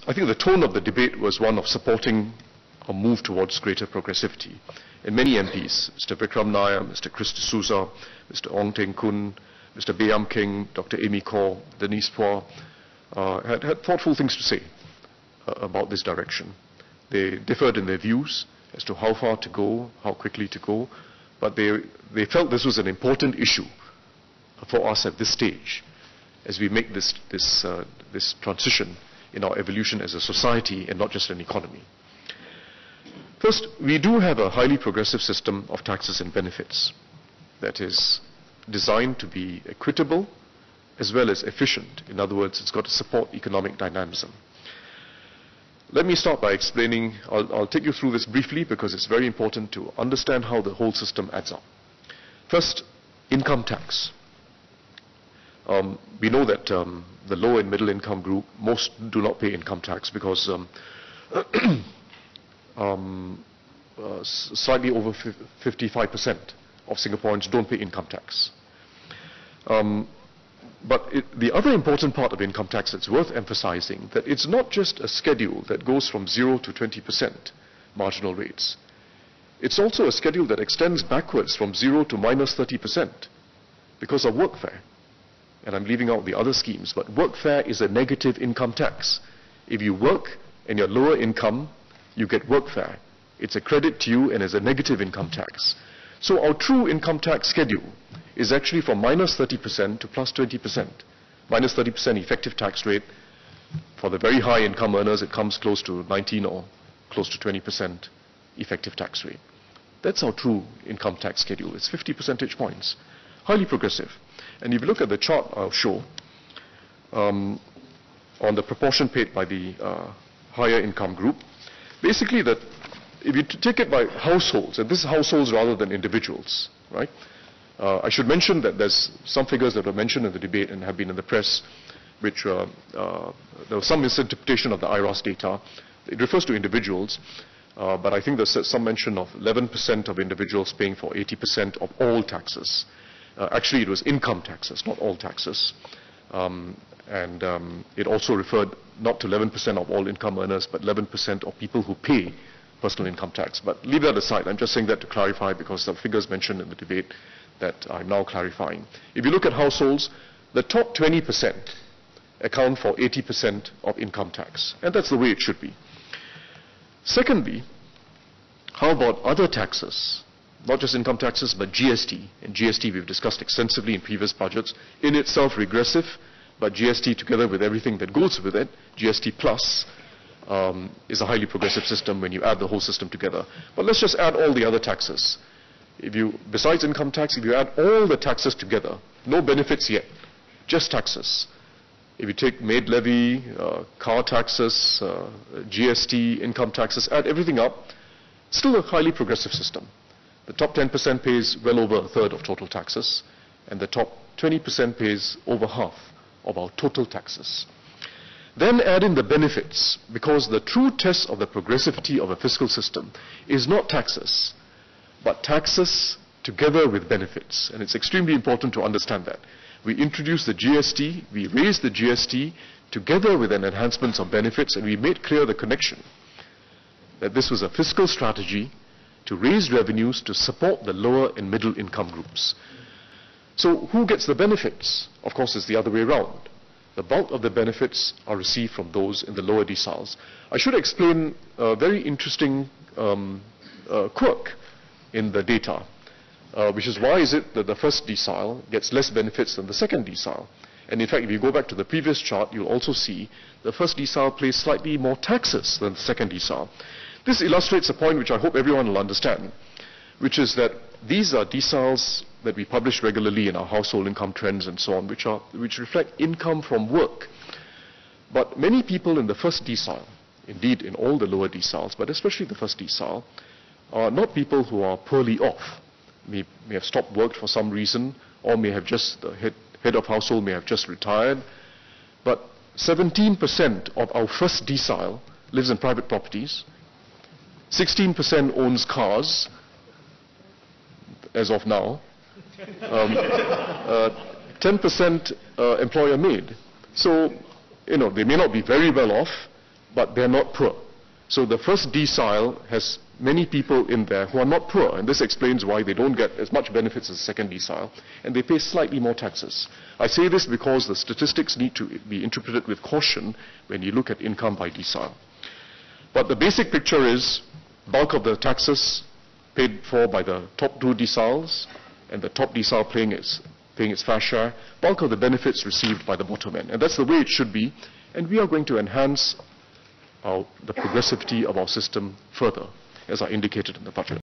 I think the tone of the debate was one of supporting a move towards greater progressivity. And many MPs, Mr. Vikram Nair, Mr. Chris D'Souza, Mr. Ong Teng Koon, Mr. Bayam King, Dr. Amy Kaur, Denise Phua, had thoughtful things to say about this direction. They differed in their views as to how far to go, how quickly to go, but they felt this was an important issue for us at this stage as we make this transition in our evolution as a society and not just an economy. First, we do have a highly progressive system of taxes and benefits that is designed to be equitable as well as efficient. In other words, it's got to support economic dynamism. Let me start by explaining, I'll take you through this briefly because it's very important to understand how the whole system adds up. First, income tax. We know that the low and middle income group, most do not pay income tax because slightly over 55% of Singaporeans don't pay income tax. But the other important part of income tax that's worth emphasizing, that it's not just a schedule that goes from 0 to 20% marginal rates. It's also a schedule that extends backwards from 0 to minus 30% because of workfare. And I'm leaving out the other schemes, but workfare is a negative income tax. If you work and you're lower income, you get workfare. It's a credit to you and is a negative income tax. So our true income tax schedule is actually from minus 30% to plus 20%. Minus 30% effective tax rate. For the very high income earners, it comes close to 19 or close to 20% effective tax rate. That's our true income tax schedule. It's 50 percentage points. Highly progressive. And if you look at the chart I'll show, on the proportion paid by the higher income group, basically that if you take it by households, and this is households rather than individuals, right? I should mention that there's some figures that were mentioned in the debate and have been in the press, which there was some misinterpretation of the IRAS data. It refers to individuals, but I think there's some mention of 11% of individuals paying for 80% of all taxes. Actually, it was income taxes, not all taxes. It also referred not to 11% of all income earners, but 11% of people who pay personal income tax. But leave that aside. I'm just saying that to clarify because the figures mentioned in the debate that I'm now clarifying. If you look at households, the top 20% account for 80% of income tax. And that's the way it should be. Secondly, how about other taxes? Not just income taxes, but GST. And GST we've discussed extensively in previous budgets. In itself regressive, but GST together with everything that goes with it, GST plus, is a highly progressive system when you add the whole system together. But let's just add all the other taxes. Besides income tax, if you add all the taxes together, no benefits yet, just taxes. If you take maid levy, car taxes, GST, income taxes, add everything up, still a highly progressive system. The top 10% pays well over a third of total taxes, and the top 20% pays over half of our total taxes. Then add in the benefits, because the true test of the progressivity of a fiscal system is not taxes, but taxes together with benefits. And it's extremely important to understand that. We introduced the GST, we raised the GST together with an enhancement of benefits, and we made clear the connection that this was a fiscal strategy to raise revenues to support the lower and middle income groups. So who gets the benefits? Of course, it's the other way around. The bulk of the benefits are received from those in the lower deciles. I should explain a very interesting quirk in the data, which is why is it that the first decile gets less benefits than the second decile. And in fact, if you go back to the previous chart, you'll also see the first decile pays slightly more taxes than the second decile. This illustrates a point which I hope everyone will understand, which is that these are deciles that we publish regularly in our household income trends and so on, which reflect income from work. But many people in the first decile, indeed in all the lower deciles, but especially the first decile, are not people who are poorly off. May have stopped work for some reason, or may have just, the head of household may have just retired. But 17% of our first decile lives in private properties. 16% owns cars, as of now. 10% employer made. So, they may not be very well off, but they're not poor. So the first decile has many people in there who are not poor, and this explains why they don't get as much benefits as the second decile, and they pay slightly more taxes. I say this because the statistics need to be interpreted with caution when you look at income by decile. But the basic picture is bulk of the taxes paid for by the top two deciles, and the top decile paying its fair share, bulk of the benefits received by the bottom end. And that's the way it should be, and we are going to enhance the progressivity of our system further, as I indicated in the budget.